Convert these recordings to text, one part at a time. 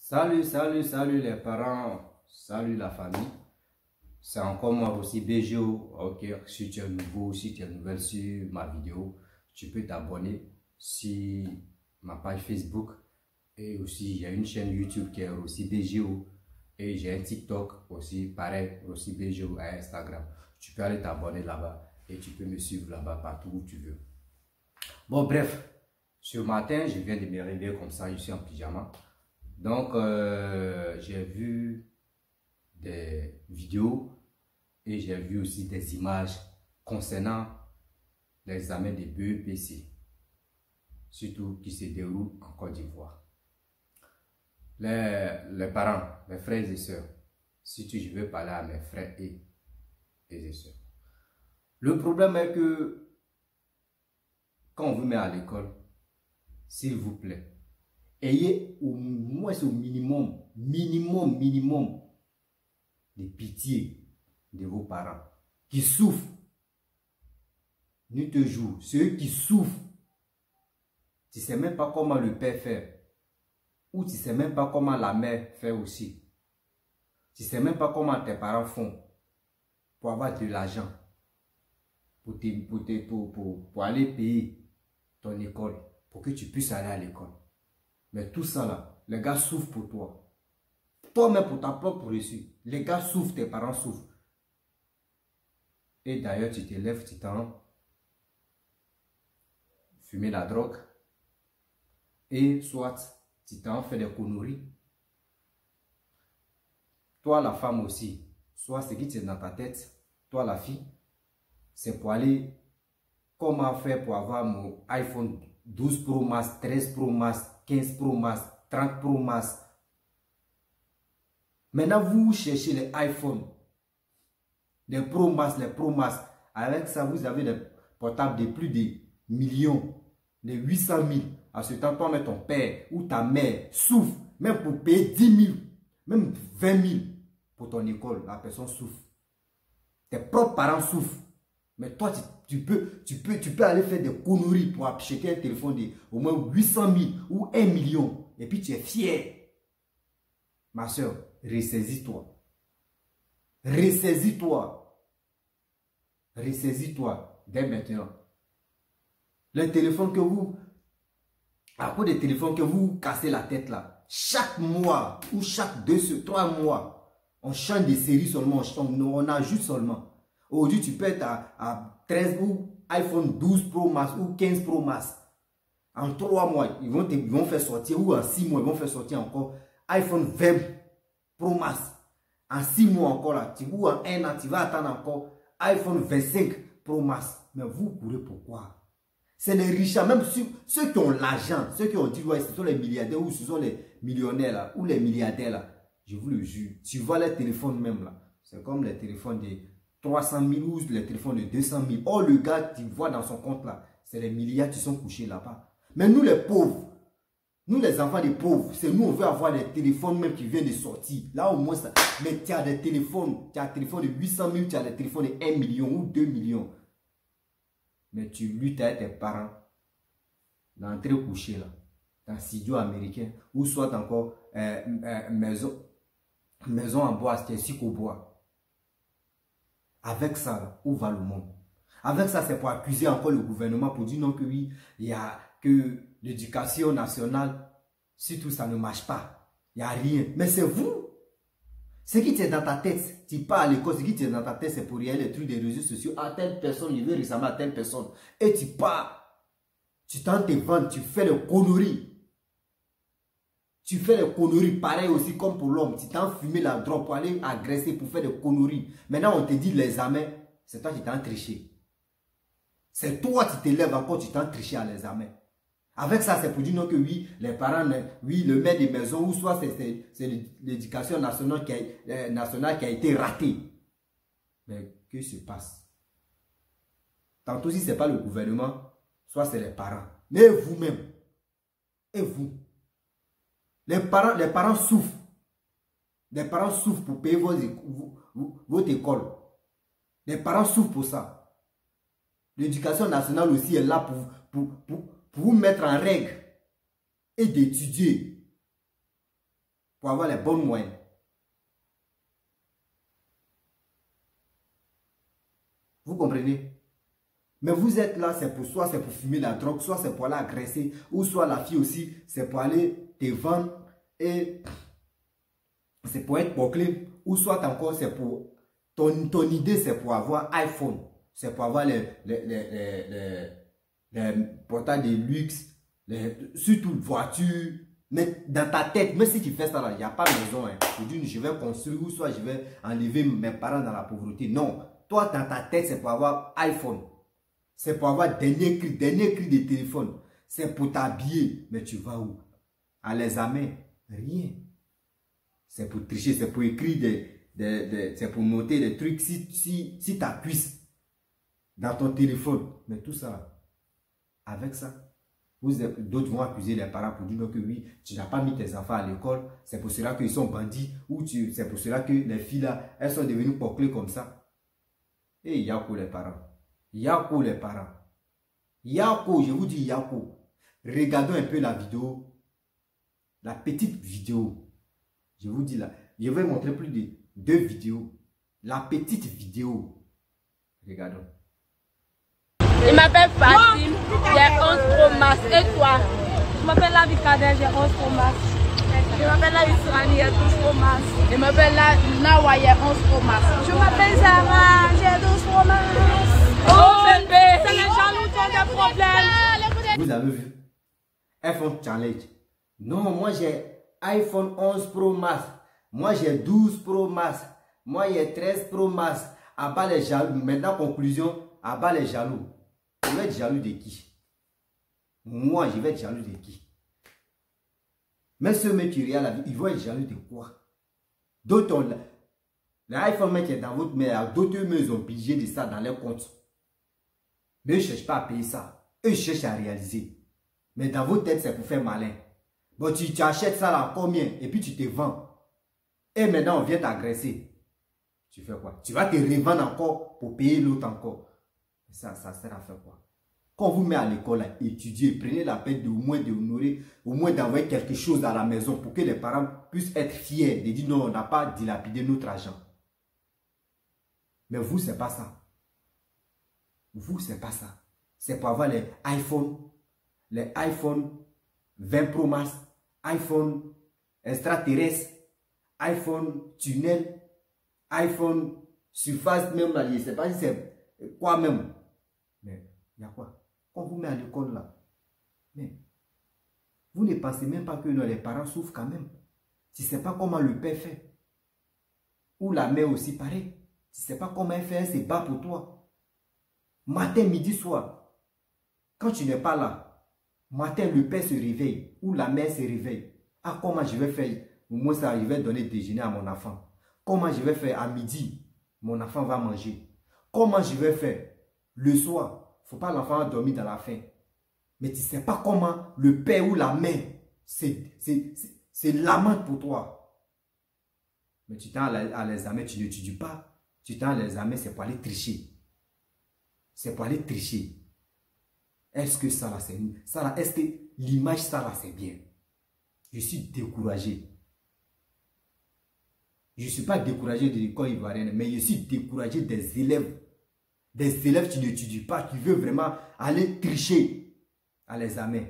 Salut les parents, salut la famille. C'est encore moi aussi BGO. Ok, si tu es nouveau, si tu es nouvelle sur ma vidéo, tu peux t'abonner sur ma page Facebook. Et aussi, j'ai une chaîne YouTube qui est aussi BGO. Et j'ai un TikTok aussi, pareil, aussi BGO à Instagram. Tu peux aller t'abonner là-bas et tu peux me suivre là-bas partout où tu veux. Bon, bref, ce matin, je viens de me réveiller comme ça, je suis en pyjama. Donc, j'ai vu des vidéos et j'ai vu aussi des images concernant l'examen des BEPC, surtout qui se déroule en Côte d'Ivoire. Les parents, mes frères et sœurs, surtout je veux parler à mes frères et sœurs. Le problème est que quand on vous met à l'école, s'il vous plaît, ayez au moins au minimum de pitié de vos parents qui souffrent nuit et jour. Ceux qui souffrent, tu ne sais même pas comment le père fait, ou tu ne sais même pas comment la mère fait aussi. Tu ne sais même pas comment tes parents font pour avoir de l'argent, pour aller payer ton école, pour que tu puisses aller à l'école. Mais tout ça là, les gars souffrent pour toi. Toi-même pour ta propre réussite. Les gars souffrent, tes parents souffrent. Et d'ailleurs, tu te lèves, tu t'en fumer la drogue. Et soit tu t'en fais des conneries. Toi, la femme aussi, soit ce qui est dans ta tête, toi, la fille, c'est pour aller, comment faire pour avoir mon iPhone 12 Pro Max, 13 Pro Max, 15 Pro Max, 30 Pro Max. Maintenant, vous cherchez les iPhones, les Pro Max, les Pro Max. Avec ça, vous avez des portables de plus de millions, de 800 000. À ce temps, toi, ton père ou ta mère souffre, même pour payer 10 000, même 20 000 pour ton école, la personne souffre. Tes propres parents souffrent. Mais toi, tu peux aller faire des conneries pour acheter un téléphone de au moins 800 000 ou 1 million. Et puis tu es fier. Ma soeur, ressaisis-toi. Ressaisis-toi. Ressaisis-toi dès maintenant. Les téléphones que vous, à cause des téléphones que vous cassez la tête là, chaque mois ou chaque 3 mois, on change de série seulement, on ajoute seulement. Aujourd'hui, tu peux être à 13 ou iPhone 12 Pro Max ou 15 Pro Max. En 3 mois, ils vont faire sortir, ou en 6 mois, ils vont faire sortir encore iPhone 20 Pro Max. En 6 mois encore, là, ou en 1 an, tu vas attendre encore iPhone 25 Pro Max. Mais vous courez pourquoi? C'est les riches, même ceux qui ont l'argent, ceux qui ont dit, ouais, ce sont les milliardaires ou ce sont les millionnaires là, ou les milliardaires là. Je vous le jure, tu vois les téléphones même là. C'est comme les téléphones de 300 000 ou les téléphones de 200 000. Oh, le gars, tu vois dans son compte là, c'est les milliards qui sont couchés là-bas. Mais nous les pauvres, nous les enfants des pauvres, c'est nous on veut avoir des téléphones même qui viennent de sortir. Là au moins ça. Mais tu as des téléphones, tu as un téléphone de 800 000, tu as des téléphones de 1 million ou 2 millions. Mais tu luttes avec tes parents dans l'entrée couchée là, dans le studio américain, ou soit encore maison en bois, c'est ici qu'au bois. Avec ça, là, où va le monde? Avec ça, c'est pour accuser encore le gouvernement, pour dire non que oui, il y a que l'éducation nationale, surtout ça ne marche pas. Il n'y a rien. Mais c'est vous. Ce qui est dans ta tête, tu pars à l'école, ce qui est dans ta tête, c'est pour rien les trucs des réseaux sociaux. À telle personne, je veux ressembler à telle personne. Et tu pars, tu tentes tes ventes, tu fais les conneries. Tu fais des conneries, pareil aussi comme pour l'homme. Tu t'en fumé la drogue pour aller agresser, pour faire des conneries. Maintenant, on te dit l'examen, c'est toi qui t'en triché. C'est toi qui te lèves encore, tu t'en triché à l'examen. Avec ça, c'est pour dire non que oui, les parents, oui, le maître de maison, ou soit c'est l'éducation nationale qui a été ratée. Mais que se passe? Tantôt, si ce n'est pas le gouvernement, soit c'est les parents. Mais vous-même, et vous? Les parents souffrent. Les parents souffrent pour payer votre école. Les parents souffrent pour ça. L'éducation nationale aussi est là pour vous mettre en règle et d'étudier. pour avoir les bonnes moyennes. Vous comprenez? Mais vous êtes là, c'est pour soit c'est pour fumer la drogue, soit c'est pour aller agresser, ou soit la fille aussi, c'est pour aller te vendre et c'est pour être bouclé, ou soit encore c'est pour ton idée, c'est pour avoir iPhone, c'est pour avoir les portails de luxe, surtout voitures. Mais dans ta tête, même si tu fais ça là, il n'y a pas de maison. Hein. Tu dis, je vais construire ou soit je vais enlever mes parents dans la pauvreté. Non. Toi, dans ta tête, c'est pour avoir iPhone. C'est pour avoir dernier cri de téléphone. C'est pour t'habiller. Mais tu vas où? À l'examen, rien. C'est pour tricher, c'est pour écrire c'est pour noter des trucs si tu appuies dans ton téléphone. Mais tout ça, avec ça, d'autres vont accuser les parents pour dire que oui, tu n'as pas mis tes enfants à l'école, c'est pour cela qu'ils sont bandits, ou c'est pour cela que les filles là, elles sont devenues bouclées comme ça. Et Yako les parents. Yako les parents. Yako, je vous dis Yako. Regardons un peu la vidéo. La petite vidéo. Je vous dis là. Je vais montrer plus de 2 vidéos. La petite vidéo. Regardons. Il m'appelle Fatim. J'ai 11 Pro Max. Et toi? Je m'appelle Lavi Kader, j'ai 11 Pro Max. Je m'appelle Lavi Surani, j'ai 12 Pro Max. Je m'appelle Nawa, j'ai 11 Pro Max. Je m'appelle Zara, j'ai 12 Pro Max. Oh bébé, c'est les jaloux qui ont des problèmes. Vous avez vu? iPhone Challenge. Non, moi j'ai iPhone 11 Pro Max. Moi j'ai 12 Pro Max. Moi j'ai 13 Pro Max. À bas les jaloux. Maintenant, conclusion, à bas les jaloux. Je vais être jaloux de qui? Moi, je vais être jaloux de qui? Mais ceux qui regardent la vie, ils vont être jaloux de quoi? D'autres, l'iPhone qui est dans votre main, d'autres ils ont obligé de ça dans leur compte. Mais ils ne cherchent pas à payer ça. Eux, ils cherchent à réaliser. Mais dans votre tête, c'est pour faire malin. Bon, tu achètes ça là combien? Et puis tu te vends. Et maintenant, on vient t'agresser. Tu fais quoi? Tu vas te revendre encore pour payer l'autre encore. Ça sert à faire quoi? Quand vous mettez à l'école, étudiez, prenez la peine de, au moins d'honorer, au moins d'envoyer quelque chose à la maison pour que les parents puissent être fiers de dire non, on n'a pas dilapidé notre argent. Mais vous, c'est pas ça. Vous, c'est pas ça. C'est pour avoir les iPhone 20 Pro Max, iPhone extraterrestre, iPhone tunnel, iPhone surface même là, je ne sais pas si c'est quoi même. Mais il y a quoi? Quand vous mettez à l'école là, mais vous ne pensez même pas que les parents souffrent quand même. Tu ne sais pas comment le père fait. Ou la mère aussi pareil. Tu ne sais pas comment elle fait, elle se bat pour toi. Matin, midi, soir. Quand tu n'es pas là, matin, le père se réveille. Ou la mère se réveille. Ah, comment je vais faire? Au moins, ça, je vais donner déjeuner à mon enfant. Comment je vais faire à midi? Mon enfant va manger. Comment je vais faire? Le soir, il ne faut pas l'enfant dormir dans la faim. Mais tu ne sais pas comment le père ou la mère c'est lamente pour toi. Mais tu t'en à l'examen, tu n'étudies pas. Tu t'en à l'examen, c'est pour aller tricher. C'est pour aller tricher. Est-ce que ça là, c'est ça là, est-ce que l'image ça là, c'est bien? Je suis découragé. Je ne suis pas découragé de l'école ivoirienne, mais je suis découragé des élèves. Des élèves qui n'étudient pas, qui veulent vraiment aller tricher à l'examen.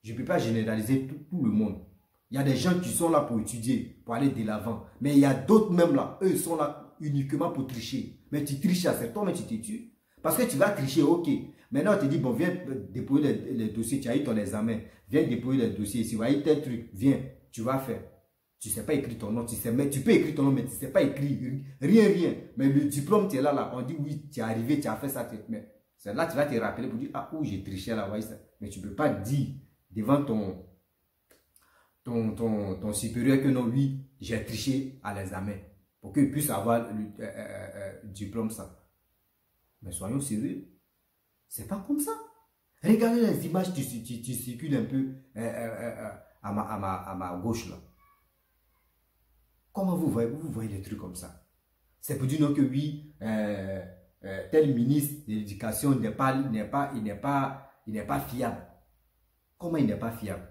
Je ne peux pas généraliser tout le monde. Il y a des gens qui sont là pour étudier, pour aller de l'avant. Mais il y a d'autres même là, eux sont là uniquement pour tricher. Mais tu triches à ce temps, mais tu t'étudies. Parce que tu vas tricher, ok. Maintenant, on te dit, bon, viens déposer les dossiers, tu as eu ton examen. Viens déposer les dossiers ici, voyez tel truc, viens, tu vas faire. Tu ne sais pas écrire ton nom, tu sais, mais tu peux écrire ton nom, mais tu ne sais pas écrire, rien. Mais le diplôme, tu es là, on dit oui, tu es arrivé, tu as fait ça, mais c'est là que tu vas te rappeler pour dire, ah, où j'ai triché là, voyez ça. Mais tu ne peux pas dire devant ton supérieur que non, oui, j'ai triché à l'examen, pour qu'il puisse avoir le diplôme ça. Mais soyons sérieux, c'est pas comme ça. Regardez les images qui circulent un peu à ma gauche là. Comment vous voyez des trucs comme ça? C'est pour dire non que oui, tel ministre de l'éducation il n'est pas fiable. Comment il n'est pas fiable?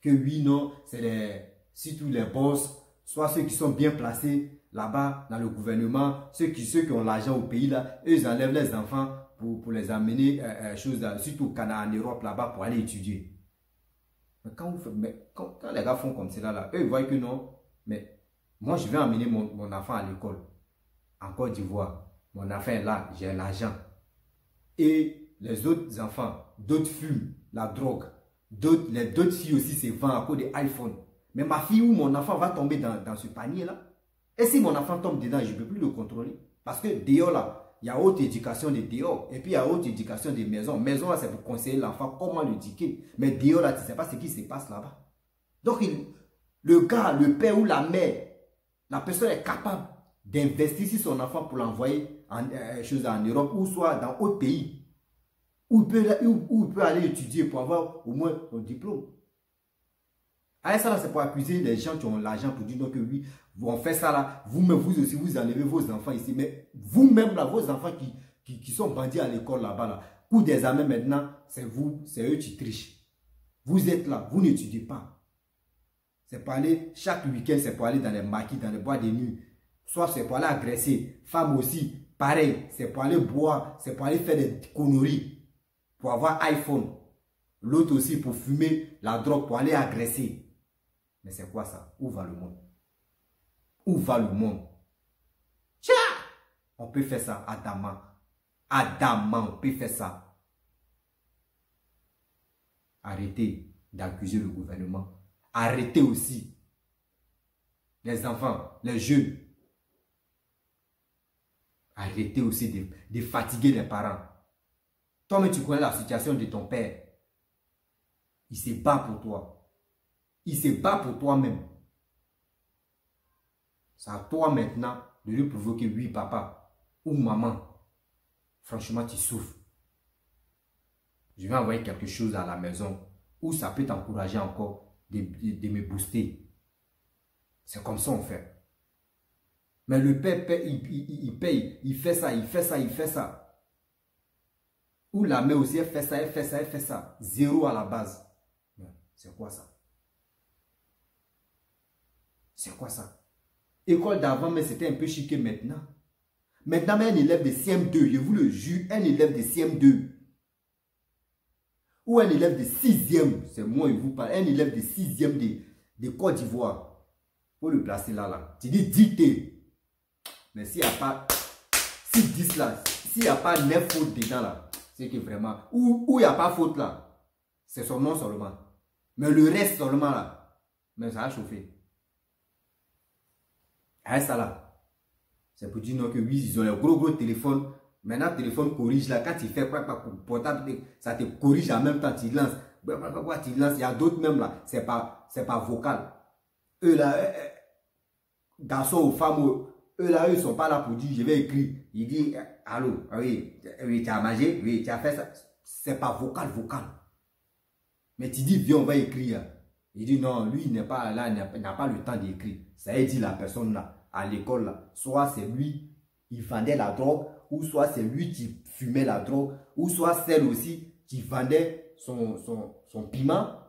Que oui, non, c'est surtout les boss, soit ceux qui sont bien placés là-bas dans le gouvernement, ceux qui ont l'argent au pays là, eux, ils enlèvent les enfants pour les amener, surtout au Canada, en Europe là-bas, pour aller étudier. Mais quand les gars font comme cela là, eux, ils voient que non, mais moi, je vais emmener mon enfant à l'école, en Côte d'Ivoire. Mon enfant est là, j'ai l'argent. Et les autres enfants, d'autres fument la drogue. D'autres filles aussi se vendent à cause des iPhones. Mais ma fille ou mon enfant va tomber dans ce panier-là. Et si mon enfant tombe dedans, je ne peux plus le contrôler. Parce que dehors, là, il y a haute éducation de dehors. Et puis, il y a haute éducation des maisons. Maison, là, c'est pour conseiller l'enfant comment l'éduquer. Mais dehors, là, tu ne sais pas ce qui se passe là-bas. Donc, le gars, le père ou la mère, la personne est capable d'investir sur son enfant pour l'envoyer en Europe ou soit dans autre pays. Où il peut aller étudier pour avoir au moins un diplôme. Allez, ça là, c'est pour accuser les gens qui ont l'argent pour dire donc que oui, on fait ça là, vous aussi, vous enlevez vos enfants ici. Mais vous-même là, vos enfants qui sont bandits à l'école là-bas, là, coup des armées maintenant, c'est eux qui trichent. Vous êtes là, vous n'étudiez pas. C'est pour aller, chaque week-end, c'est pour aller dans les maquis, dans les bois de nuit. Soit c'est pour aller agresser. Femmes aussi, pareil, c'est pour aller boire, c'est pour aller faire des conneries. Pour avoir iPhone. L'autre aussi pour fumer la drogue, pour aller agresser. Mais c'est quoi ça? Où va le monde? Où va le monde? Tiens! On peut faire ça adamant. Adamant, on peut faire ça. Arrêtez d'accuser le gouvernement. Arrêtez aussi les enfants, les jeunes. Arrêtez aussi de fatiguer les parents. Toi-même, tu connais la situation de ton père. Il se bat pour toi. Il se bat pour toi-même. C'est à toi maintenant de lui provoquer, oui, papa ou maman. Franchement, tu souffres. Je vais envoyer quelque chose à la maison où ça peut t'encourager encore de me booster. C'est comme ça on fait. Mais le père, il paye, il fait ça, il fait ça, il fait ça. Ou la mère aussi, elle fait ça, elle fait ça, elle fait ça. Zéro à la base. C'est quoi ça? C'est quoi ça? École d'avant, mais c'était un peu chiqué maintenant. Maintenant, mais un élève de CM2, je vous le jure, un élève de CM2. Ou un élève de 6e, c'est moi, je vous parle, un élève de 6e de Côte d'Ivoire. Pour le placer là. Tu dis dicté. Mais s'il n'y a pas, si 10 là, s'il n'y a pas 9 fautes dedans là, c'est que vraiment, où il n'y a pas faute là, c'est son nom seulement. Mais le reste seulement là, mais ça a chauffé. Ah, ça là, c'est pour dire non que oui, ils ont les gros téléphones. Maintenant, le téléphone corrige là, quand tu fais quoi, portable, ça te corrige en même temps, tu lances. Il y a d'autres même là, c'est pas vocal. Eux là, garçons ou femmes, eux là, eux sont pas là pour dire je vais écrire. Il dit allô, oui, tu as mangé, oui, tu as fait ça. C'est pas vocal. Mais tu dis viens, on va écrire. Il dit non, lui il n'est pas là, il n'a pas le temps d'écrire. Ça veut dire la personne là, à l'école là, soit c'est lui, il vendait la drogue, ou soit c'est lui qui fumait la drogue, ou soit celle aussi qui vendait son piment,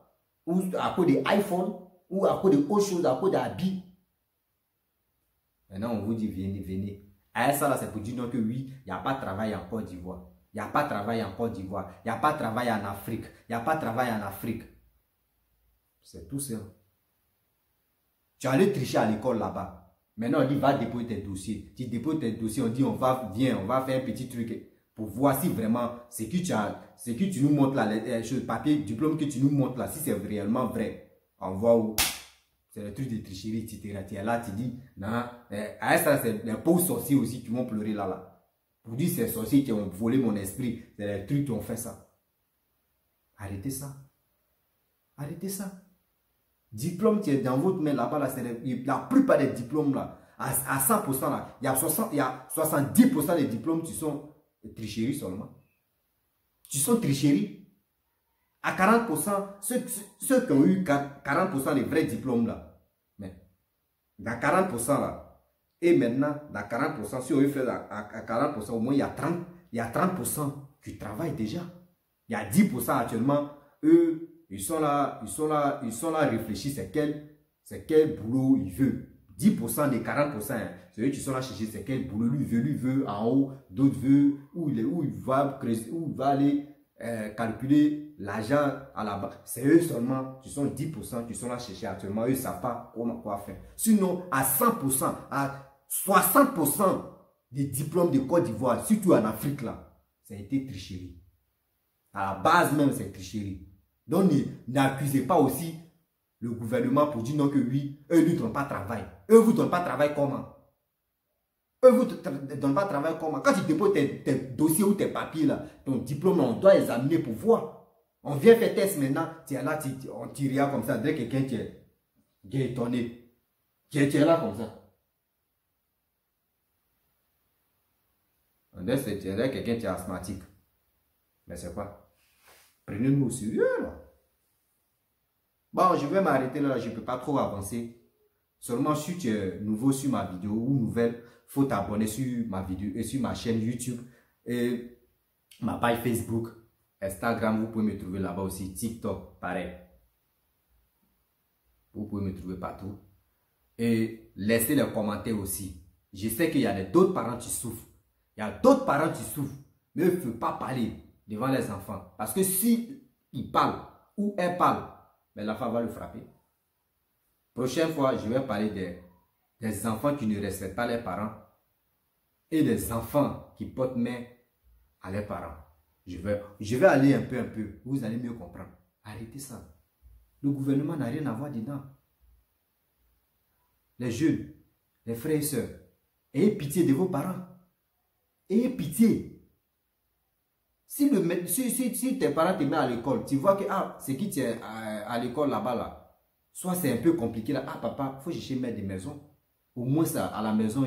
ou à cause des iPhones, ou à cause de autre chose, à cause d'habits. Maintenant, on vous dit, venez. À ça, là, c'est pour dire non que oui, il n'y a pas de travail en Côte d'Ivoire. Il n'y a pas de travail en Côte d'Ivoire. Il n'y a pas de travail en Afrique. Il n'y a pas de travail en Afrique. C'est tout ça. Tu es allé tricher à l'école là-bas. Maintenant, on dit, va déposer tes dossiers. Tu déposes tes dossiers, on dit, on va faire un petit truc pour voir si vraiment, ce que tu nous montres là, les papier, diplôme que tu nous montres là, si c'est réellement vrai, on voit où. C'est le truc de tricherie, etc. Tu es là, tu dis, non, à ça, c'est les pauvres sorciers aussi qui vont pleurer là. Pour dire ces sorciers qui ont volé mon esprit, c'est les trucs qui ont fait ça. Arrêtez ça. Arrêtez ça. Diplôme qui est dans votre main là-bas, là, c'est la plupart des diplômes là, à 100% là, il y a 70% des diplômes qui sont tricheries seulement. Qui sont tricheries. À 40%, ceux qui ont eu 40% des vrais diplômes là, mais dans 40% là, et maintenant, dans 40%, si on veut faire à 40%, au moins il y a 30% qui travaillent déjà. Il y a 10% actuellement, eux, ils sont là, réfléchis, c'est quel boulot il veut. 10% des 40%, hein, ceux qui sont là chercher, c'est quel boulot lui veut en haut, d'autres veulent où il va aller calculer l'argent à la base. C'est eux seulement qui sont 10% qui sont là chercher actuellement. Eux ne savent pas quoi faire. Sinon, à 100%, à 60% des diplômes de Côte d'Ivoire, surtout en Afrique, là, ça a été tricherie. À la base même, c'est tricherie. Donc, n'accusez pas aussi le gouvernement pour dire non que oui, eux ne donnent pas travail. Eux vous donnent pas travail comment? Eux vous donnent pas travail comment? Quand tu déposes tes dossiers ou tes papiers, là, ton diplôme, on doit examiner pour voir. On vient faire test maintenant, tu es là, on tire regarde comme ça, dès quelqu'un qui est étonné. Tu es là comme ça. On dirait quelqu'un qui est asthmatique. Mais c'est quoi? Prenez-nous au sérieux là. Bon, je vais m'arrêter là, je ne peux pas trop avancer. Seulement si tu es nouveau sur ma vidéo ou nouvelle, il faut t'abonner sur ma vidéo et sur ma chaîne YouTube et ma page Facebook, Instagram, vous pouvez me trouver là-bas aussi, TikTok, pareil. Vous pouvez me trouver partout. Et laissez les commentaires aussi. Je sais qu'il y a d'autres parents qui souffrent. Il y a d'autres parents qui souffrent. Mais il ne faut pas parler devant les enfants. Parce que si ils parlent ou elle parle, mais l'enfant va le frapper. Prochaine fois, je vais parler des enfants qui ne respectent pas leurs parents et des enfants qui portent main à leurs parents. Je vais aller un peu. Vous allez mieux comprendre. Arrêtez ça. Le gouvernement n'a rien à voir dedans. Les jeunes, les frères et sœurs, ayez pitié de vos parents. Ayez pitié. Si tes parents te mettent à l'école, tu vois que c'est qui tu es à l'école là-bas là. Soit c'est un peu compliqué là. Papa, il faut chercher maître de maison. Au moins ça, à la maison,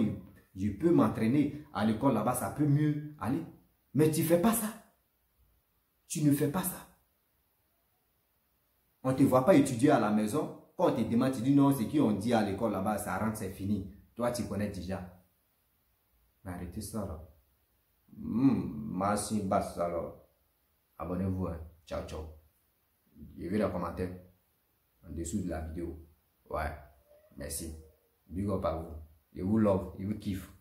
je peux m'entraîner. À l'école là-bas, ça peut mieux aller. Mais tu ne fais pas ça. Tu ne fais pas ça. On ne te voit pas étudier à la maison. Quand on te demande, tu dis non, c'est qui on dit à l'école là-bas, ça rentre, c'est fini. Toi, tu connais déjà. Mais arrêtez ça là. Merci, basse alors. Abonnez-vous. Hein. Ciao, ciao. Je vais le commentaire en dessous de la vidéo. Ouais. Merci. Big up à vous. Je vous love. Je vous kiffe.